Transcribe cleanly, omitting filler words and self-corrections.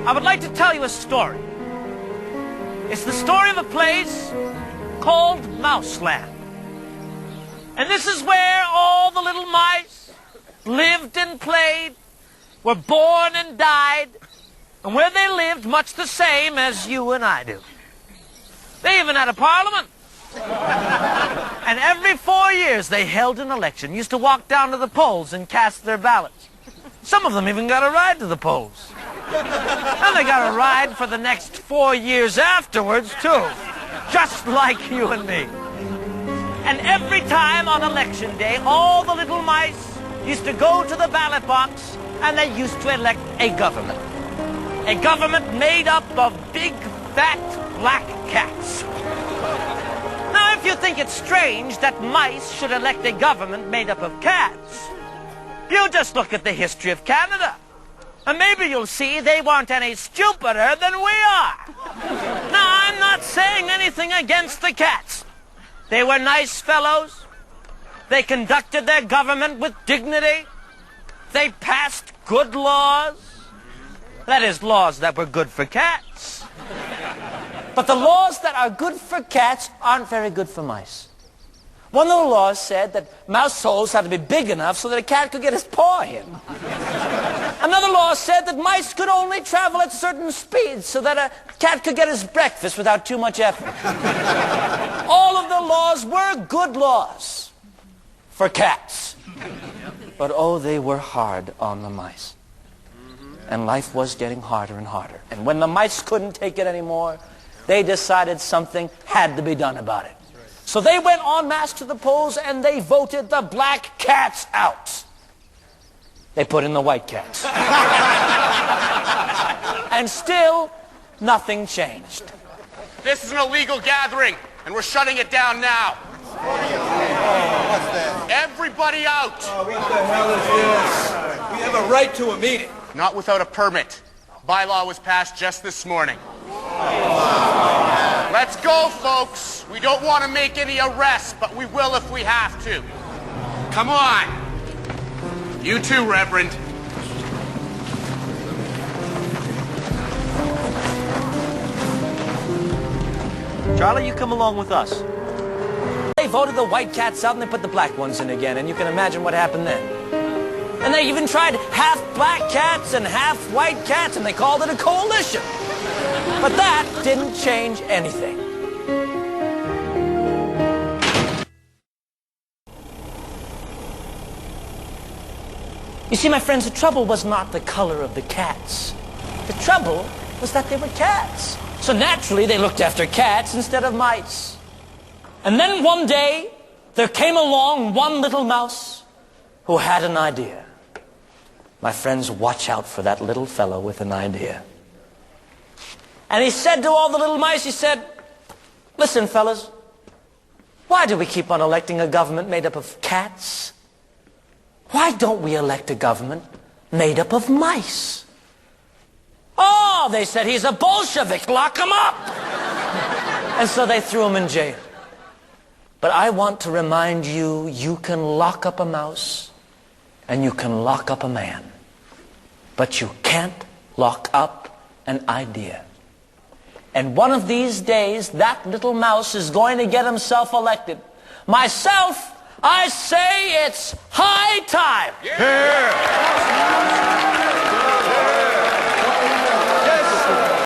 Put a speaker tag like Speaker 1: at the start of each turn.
Speaker 1: I would like to tell you a story. It's the story of a place called Mouseland. And this is where all the little mice lived and played, were born and died, and where they lived much the same as you and I do. They even had a parliament. And every 4 years they held an election, used to walk down to the polls and cast their ballots. Some of them even got a ride to the polls. And they got a ride for the next 4 years afterwards, too. Just like you and me. And every time on election day, all the little mice used to go to the ballot box and they used to elect a government. A government made up of big, fat, black cats. Now, if you think it's strange that mice should elect a government made up of cats, you just look at the history of Canada. And maybe you'll see they weren't any stupider than we are. Now, I'm not saying anything against the cats. They were nice fellows. They conducted their government with dignity. They passed good laws. That is, laws that were good for cats. But the laws that are good for cats aren't very good for mice. One of the laws said that mouse holes had to be big enough so that a cat could get his paw in. Another law said that mice could only travel at certain speeds so that a cat could get his breakfast without too much effort. All of the laws were good laws for cats. But oh, they were hard on the mice. And life was getting harder and harder. And when the mice couldn't take it anymore, they decided something had to be done about it. So they went en masse to the polls and they voted the black cats out. They put in the white cats. And still, nothing changed.
Speaker 2: This is an illegal gathering, and we're shutting it down now. Everybody out!
Speaker 3: What the hell is this? We have a right to a meeting.
Speaker 2: Not without a permit. Bylaw was passed just this morning. Let's go, folks. We don't want to make any arrests, but we will if we have to. Come on. You too, Reverend.
Speaker 1: Charlie, you come along with us. They voted the white cats out and they put the black ones in again, and you can imagine what happened then. And they even tried half black cats and half white cats, and they called it a coalition. But that didn't change anything. You see, my friends, the trouble was not the color of the cats. The trouble was that they were cats. So naturally, they looked after cats instead of mice. And then one day, there came along one little mouse who had an idea. My friends, watch out for that little fellow with an idea. And he said to all the little mice, he said, listen, fellas, why do we keep on electing a government made up of cats? Why don't we elect a government made up of mice? Oh, they said, he's a bolshivek, lock him up. And so they threw him in jail. But I want to remind you, you can lock up a mouse and you can lock up a man. But you can't lock up an idea. And one of these days, that little mouse is going to get himself elected. Myself, I say it's high time.
Speaker 2: Yeah.